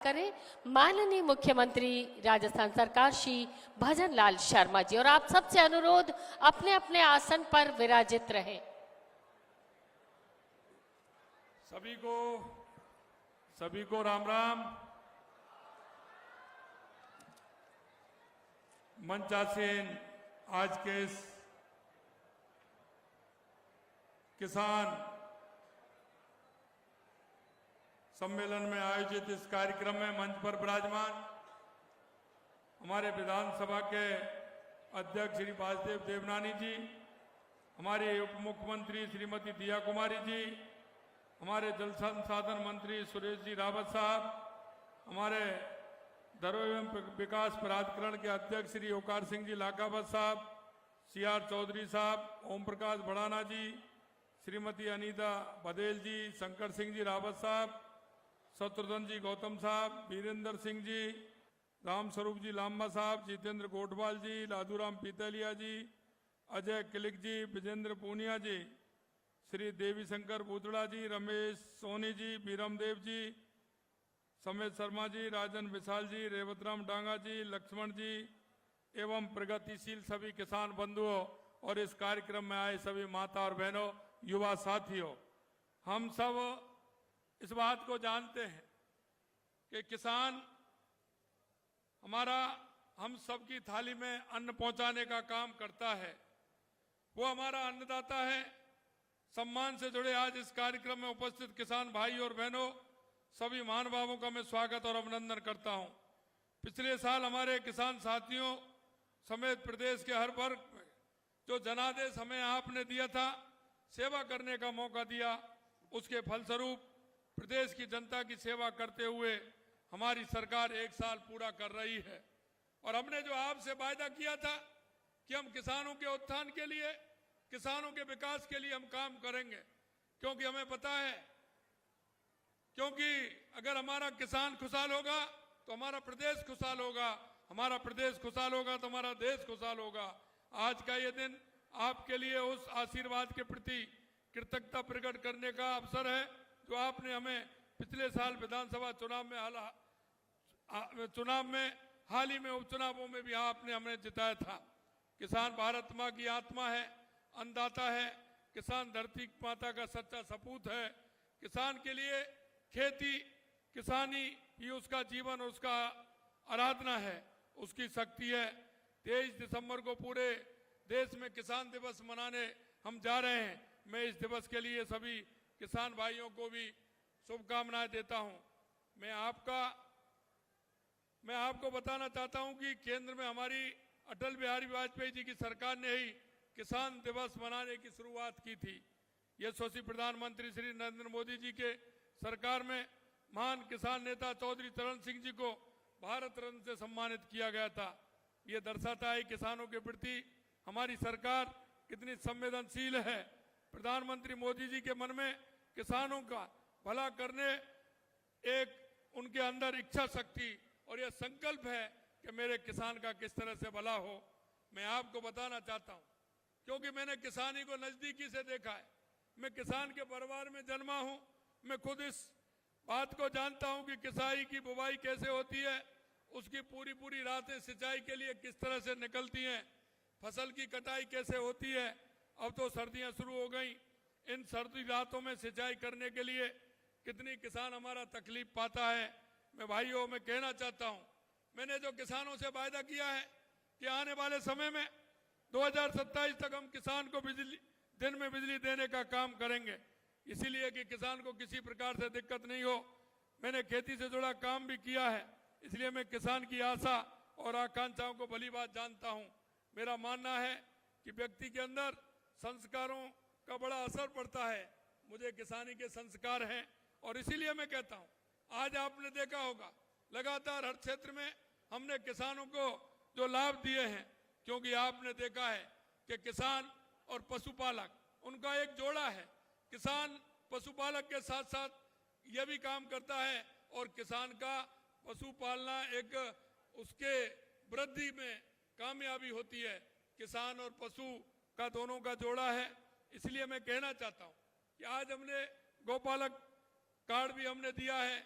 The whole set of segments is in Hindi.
करें माननीय मुख्यमंत्री राजस्थान सरकार श्री भजन लाल शर्मा जी। और आप सबसे अनुरोध अपने अपने आसन पर विराजित रहें। सभी को राम राम। मंचासीन आज के इस किसान सम्मेलन में आयोजित इस कार्यक्रम में मंच पर विराजमान हमारे विधानसभा के अध्यक्ष श्री वासुदेव देवनानी जी, हमारे उप मुख्यमंत्री श्रीमती दिया कुमारी जी, हमारे जल संसाधन मंत्री सुरेश जी रावत साहब, हमारे धरोहर एवं विकास प्राधिकरण के अध्यक्ष श्री ओकार सिंह जी लाखावत साहब, CR चौधरी साहब, ओम प्रकाश भड़ाना जी, श्रीमती अनीता बदेल जी, शंकर सिंह जी रावत साहब, शत्रुघ्न जी गौतम साहब, वीरेंद्र सिंह जी, राम स्वरूप जी लांबा साहब, जितेंद्र गोठवाल जी, लादूराम पीतलिया जी, अजय किलिक जी, विजेंद्र पूनिया जी, श्री देवी शंकर बूतड़ा जी, रमेश सोनी जी, बीरम देव जी, समेत शर्मा जी, राजन विशाल जी, रेवतराम डांगा जी, लक्ष्मण जी एवं प्रगतिशील सभी किसान बंधुओं और इस कार्यक्रम में आए सभी माता और बहनों, युवा साथियों, हम सब इस बात को जानते हैं कि किसान हम सबकी थाली में अन्न पहुंचाने का काम करता है। वो हमारा अन्नदाता है। सम्मान से जुड़े आज इस कार्यक्रम में उपस्थित किसान भाई और बहनों, सभी महानुभावों का मैं स्वागत और अभिनंदन करता हूं। पिछले साल हमारे किसान साथियों समेत प्रदेश के हर वर्ग में जो जनादेश हमें आपने दिया था, सेवा करने का मौका दिया, उसके फलस्वरूप प्रदेश की जनता की सेवा करते हुए हमारी सरकार 1 साल पूरा कर रही है। और हमने जो आपसे वायदा किया था कि हम किसानों के उत्थान के लिए, किसानों के विकास के लिए हम काम करेंगे, क्योंकि हमें पता है, क्योंकि अगर हमारा किसान खुशहाल होगा तो हमारा प्रदेश खुशहाल होगा, हमारा प्रदेश खुशहाल होगा तो हमारा देश खुशहाल होगा। आज का ये दिन आपके लिए उस आशीर्वाद के प्रति कृतज्ञता प्रकट करने का अवसर है जो आपने हमें पिछले साल विधानसभा चुनाव में हाल ही में उपचुनावों में भी आपने हमें जिताया था। किसान भारत माँ की आत्मा है, अन्नदाता है, किसान धरती माता का सच्चा सपूत है। किसान के लिए खेती किसानी ही उसका जीवन और उसका आराधना है, उसकी शक्ति है। 23 दिसंबर को पूरे देश में किसान दिवस मनाने हम जा रहे हैं। मैं इस दिवस के लिए सभी किसान भाइयों को भी शुभकामनाएं देता हूं। मैं आपको बताना चाहता हूं कि केंद्र में हमारी अटल बिहारी वाजपेयी जी की सरकार ने ही किसान दिवस मनाने की शुरुआत की थी। यशस्वी प्रधानमंत्री श्री नरेंद्र मोदी जी के सरकार में महान किसान नेता चौधरी चरण सिंह जी को भारत रत्न से सम्मानित किया गया था। ये दर्शाता है किसानों के प्रति हमारी सरकार कितनी संवेदनशील है। प्रधानमंत्री मोदी जी के मन में किसानों का भला करने एक उनके अंदर इच्छा शक्ति और यह संकल्प है कि मेरे किसान का किस तरह से भला हो। मैं आपको बताना चाहता हूं, क्योंकि मैंने किसानी को नजदीकी से देखा है। मैं किसान के परिवार में जन्मा हूं। मैं खुद इस बात को जानता हूं कि किसाई की बुवाई कैसे होती है, उसकी पूरी रातें सिंचाई के लिए किस तरह से निकलती हैं, फसल की कटाई कैसे होती है। अब तो सर्दियां शुरू हो गई, इन सर्दी रातों में सिंचाई करने के लिए कितनी किसान हमारा तकलीफ पाता है। मैं भाइयों में कहना चाहता हूं, मैंने जो किसानों से वायदा किया है कि आने वाले समय में 2027 तक हम किसान को दिन में बिजली देने का काम करेंगे, इसीलिए कि किसान को किसी प्रकार से दिक्कत नहीं हो। मैंने खेती से जुड़ा काम भी किया है, इसलिए मैं किसान की आशा और आकांक्षाओं को भली बात जानता हूं। मेरा मानना है कि व्यक्ति के अंदर संस्कारों का बड़ा असर पड़ता है। मुझे किसानी के संस्कार हैं और इसीलिए मैं कहता हूं, आज आपने देखा होगा लगातार हर क्षेत्र में हमने किसानों को जो लाभ दिए हैं, क्योंकि आपने देखा है कि किसान और पशुपालक उनका एक जोड़ा है। किसान पशुपालक के साथ साथ यह भी काम करता है और किसान का पशु पालना एक उसके वृद्धि में कामयाबी होती है। किसान और पशु का दोनों का जोड़ा है। इसलिए मैं कहना चाहता हूं कि आज हमने गौपालक कार्ड भी हमने दिया है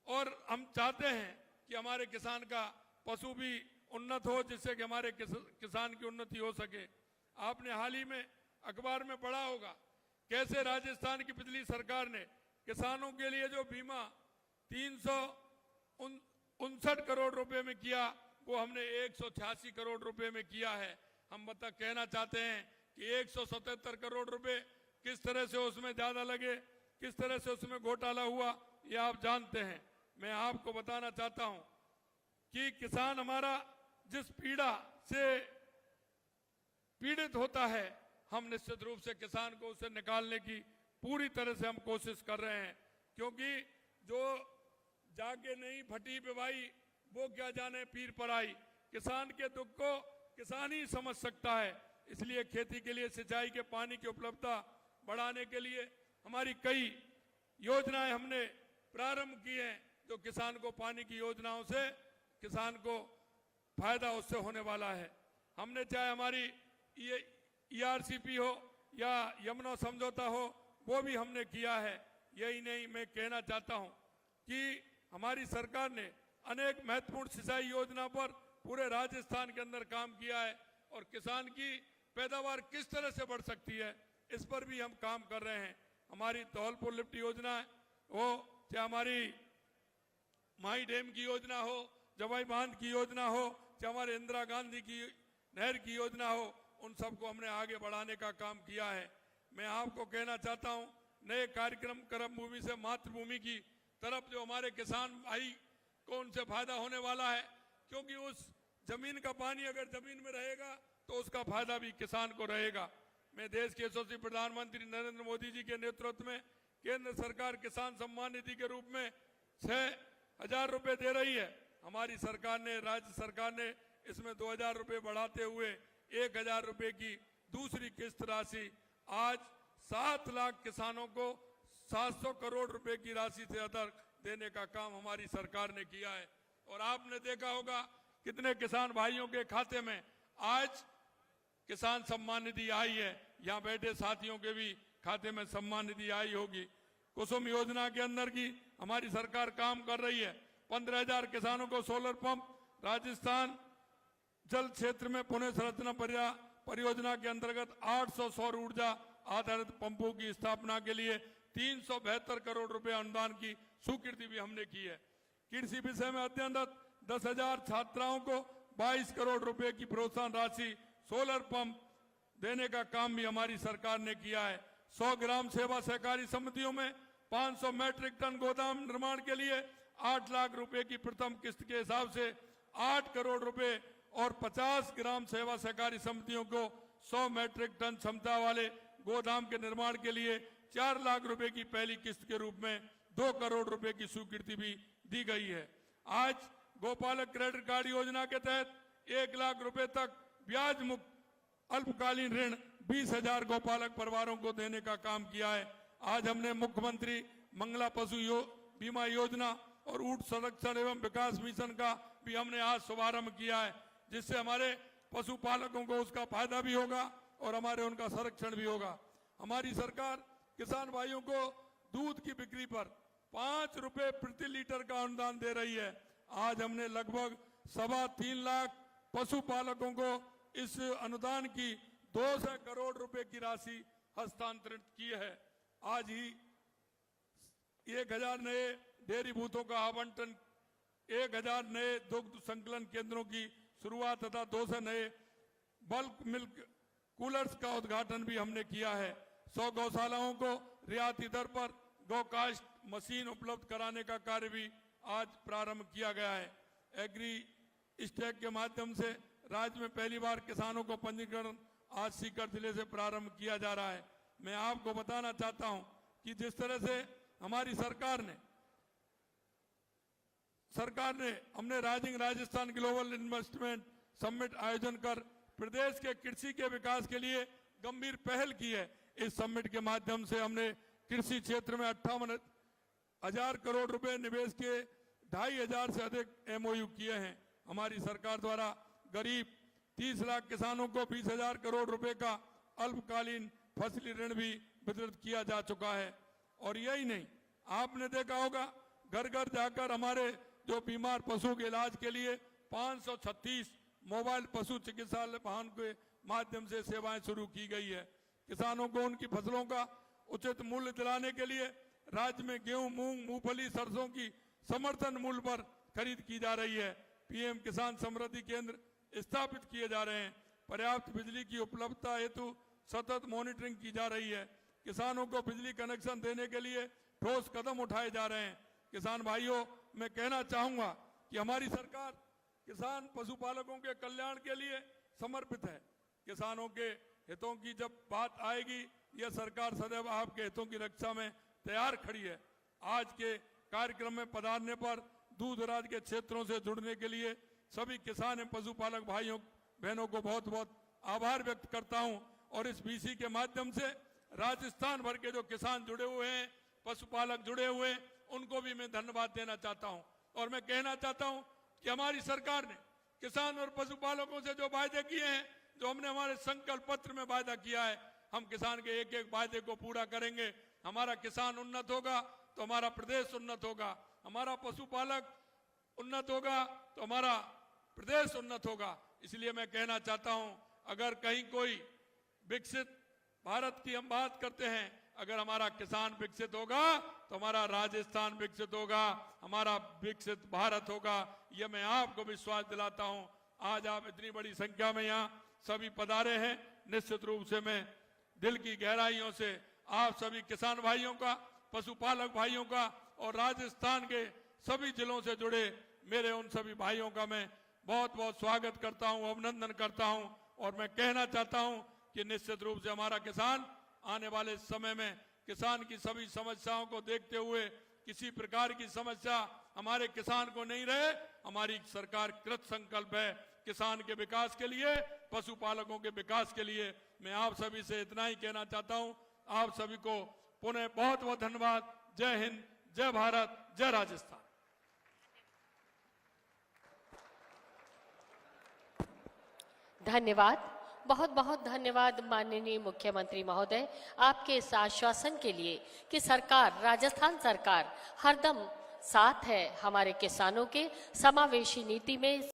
और हम चाहते हैं कि हमारे किसान का पशु भी उन्नत हो, जिससे कि हमारे किसान की उन्नति हो सके। आपने हाल ही में अखबार में पढ़ा होगा कैसे राजस्थान की पिछली सरकार ने किसानों के लिए जो बीमा 359 करोड़ रुपए में किया, वो हमने 186 करोड़ रुपए में किया है। हम कहना चाहते हैं कि 177 करोड़ रुपए किस तरह से उसमें ज्यादा लगे, किस तरह से उसमें घोटाला हुआ, ये आप जानते हैं। मैं आपको बताना चाहता हूं कि किसान हमारा जिस पीड़ा से पीड़ित होता है, हम निश्चित रूप से किसान को उससे निकालने की पूरी तरह से हम कोशिश कर रहे हैं, क्योंकि जो जाके नहीं फटी पिवाई वो क्या जाने पीर पर आई। किसान के दुख को किसान ही समझ सकता है। इसलिए खेती के लिए सिंचाई के पानी की उपलब्धता बढ़ाने के लिए हमारी कई योजनाएं हमने प्रारंभ की हैं, जो किसान को पानी की योजनाओं से किसान को फायदा उससे होने वाला है। हमने चाहे हमारी ERCP हो या यमुना समझौता हो, वो भी हमने किया है। यही नहीं, मैं कहना चाहता हूं कि हमारी सरकार ने अनेक महत्वपूर्ण सिंचाई योजना पर पूरे राजस्थान के अंदर काम किया है, और किसान की पैदावार किस तरह से बढ़ सकती है, इस पर भी हम काम कर रहे हैं। हमारी धौलपुर लिफ्ट योजना हो, चाहे हमारी माई डैम की योजना हो, जवाई बांध की योजना हो, चाहे हमारे इंदिरा गांधी की नहर की योजना हो, उन सबको हमने आगे बढ़ाने का काम किया है। मैं आपको कहना चाहता हूं, नए कार्यक्रम कर्म भूमि से मातृभूमि की तरफ जो हमारे किसान भाई को उनसे फायदा होने वाला है, क्योंकि उस जमीन का पानी अगर जमीन में रहेगा तो उसका फायदा भी किसान को रहेगा। मैं देश के यशस्वी प्रधानमंत्री नरेंद्र मोदी जी के नेतृत्व में केंद्र सरकार किसान सम्मान निधि के रूप में 6,000 रुपए दे रही है। हमारी सरकार ने, राज्य सरकार ने इसमें 2,000 रुपए बढ़ाते हुए 1,000 रुपए की दूसरी किस्त राशि आज 7 लाख किसानों को 700 करोड़ रुपए की राशि से अधिक देने का काम हमारी सरकार ने किया है। और आपने देखा होगा कितने किसान भाइयों के खाते में आज किसान सम्मान निधि आई है। यहाँ बैठे साथियों के भी खाते में सम्मान निधि आई होगी। कुसुम योजना के अंदर की हमारी सरकार काम कर रही है। 15,000 किसानों को सोलर पंप, राजस्थान जल क्षेत्र में पुनः संरचना परियोजना के अंतर्गत 800 सौर ऊर्जा आधारित पंपों की स्थापना के लिए 372 करोड़ रुपए अनुदान की स्वीकृति भी हमने की है। कृषि विषय में अध्ययनरत 10,000 छात्राओं को 22 करोड़ रुपए की प्रोत्साहन राशि सोलर पंप देने का काम भी हमारी सरकार ने किया है। 100 ग्राम सेवा सहकारी समितियों में 500 मैट्रिक टन गोदाम निर्माण के लिए 8 लाख रुपए की प्रथम किस्त के हिसाब से 8 करोड़ रुपए और 50 ग्राम सेवा सहकारी समितियों को 100 मैट्रिक टन क्षमता वाले गोदाम के निर्माण के लिए 4 लाख रुपए की पहली किस्त के रूप में 2 करोड़ रुपए की स्वीकृति भी दी गई है। आज गोपालक क्रेडिट कार्ड योजना के तहत 1 लाख रुपए तक ब्याज मुक्त अल्पकालीन ऋण 20,000 गोपालक परिवारों को देने का काम किया है। आज हमने मुख्यमंत्री मंगला पशु बीमा योजना और ऊंट संरक्षण एवं विकास मिशन का भी हमने आज शुभारंभ किया है, जिससे हमारे पशुपालकों को उसका फायदा भी होगा और हमारे उनका संरक्षण भी होगा। हमारी सरकार किसान भाइयों को दूध की बिक्री पर 5 रुपए प्रति लीटर का अनुदान दे रही है। आज हमने लगभग 3.25 लाख पशुपालकों को इस अनुदान की 200 करोड़ रुपए की राशि हस्तांतरित की है। आज ही 1,000 नए डेयरी बूथों का आवंटन, 1,000 नए दुग्ध संकलन केंद्रों की शुरुआत तथा 200 नए बल्क मिल्क कूलर्स का उद्घाटन भी हमने किया है। 100 गौशालाओं को रियायती दर पर गौकास्ट मशीन उपलब्ध कराने का कार्य भी आज प्रारंभ किया गया है। एग्री स्टैक के माध्यम से राज्य में पहली बार किसानों को पंजीकरण आज सीकर जिले से प्रारंभ किया जा रहा है। मैं आपको बताना चाहता हूं कि जिस तरह से हमारी सरकार ने हमने rising Rajasthan global investment summit आयोजन कर प्रदेश के कृषि के विकास के लिए गंभीर पहल की है। इस समिट के माध्यम से हमने कृषि क्षेत्र में 58,000 करोड़ रुपए निवेश के 2,500 से अधिक MOU किए हैं। हमारी सरकार द्वारा गरीब 30 लाख किसानों को 20,000 करोड़ रुपए का अल्पकालीन फसली ऋण भी वितरित किया जा चुका है। और यही नहीं, आपने देखा होगा घर घर जाकर हमारे जो बीमार पशुओं के इलाज के लिए 536 मोबाइल पशु चिकित्सालय वाहन के माध्यम से सेवाएं शुरू की गई है। किसानों को उनकी फसलों का उचित मूल्य दिलाने के लिए राज्य में गेहूं, मूंग, मूंगफली, सरसों की समर्थन मूल्य पर खरीद की जा रही है। पीएम किसान समृद्धि केंद्र स्थापित किए जा रहे हैं। पर्याप्त बिजली की उपलब्धता हेतु सतत मॉनिटरिंग की जा रही है। किसानों को बिजली कनेक्शन देने के लिए ठोस कदम उठाए जा रहे हैं। किसान भाइयों, मैं कहना चाहूंगा कि हमारी सरकार किसान पशुपालकों के कल्याण के लिए समर्पित है। किसानों के हितों की जब बात आएगी, यह सरकार सदैव आपके हितों की रक्षा में तैयार खड़ी है। आज के कार्यक्रम में पधारने पर दूर दराज के क्षेत्रों से जुड़ने के लिए सभी किसान एवं पशुपालक भाइयों बहनों को बहुत बहुत आभार व्यक्त करता हूं। और इस बीसी के माध्यम से राजस्थान भर के जो किसान जुड़े हुए हैं, पशुपालक जुड़े हुए हैं, उनको भी मैं धन्यवाद देना चाहता हूं। और मैं कहना चाहता हूं कि हमारी सरकार ने किसान और पशुपालकों से जो वायदे किए हैं, जो हमने हमारे संकल्प पत्र में वायदा किया है, हम किसान के एक एक वायदे को पूरा करेंगे। हमारा किसान उन्नत होगा तो हमारा प्रदेश उन्नत होगा, हमारा पशुपालक उन्नत होगा तो हमारा प्रदेश उन्नत होगा। इसलिए मैं कहना चाहता हूं, अगर कहीं कोई विकसित भारत की हम बात करते हैं, अगर हमारा किसान विकसित होगा तो हमारा राजस्थान विकसित होगा, हमारा विकसित भारत होगा। यह मैं आपको विश्वास दिलाता हूं। आज आप इतनी बड़ी संख्या में यहाँ सभी पधारे हैं। निश्चित रूप से मैं दिल की गहराइयों से आप सभी किसान भाइयों का, पशुपालक भाइयों का और राजस्थान के सभी जिलों से जुड़े मेरे उन सभी भाइयों का मैं बहुत बहुत स्वागत करता हूं, अभिनंदन करता हूं। और मैं कहना चाहता हूं कि निश्चित रूप से हमारा किसान आने वाले समय में किसान की सभी समस्याओं को देखते हुए किसी प्रकार की समस्या हमारे किसान को नहीं रहे। हमारी सरकार कृत संकल्प है किसान के विकास के लिए, पशुपालकों के विकास के लिए। मैं आप सभी से इतना ही कहना चाहता हूं। आप सभी को पुनः बहुत बहुत धन्यवाद। जय हिंद, जय भारत, जय राजस्थान। धन्यवाद, बहुत बहुत धन्यवाद माननीय मुख्यमंत्री महोदय, आपके इस आश्वासन के लिए कि सरकार, राजस्थान सरकार हरदम साथ है हमारे किसानों के। समावेशी नीति में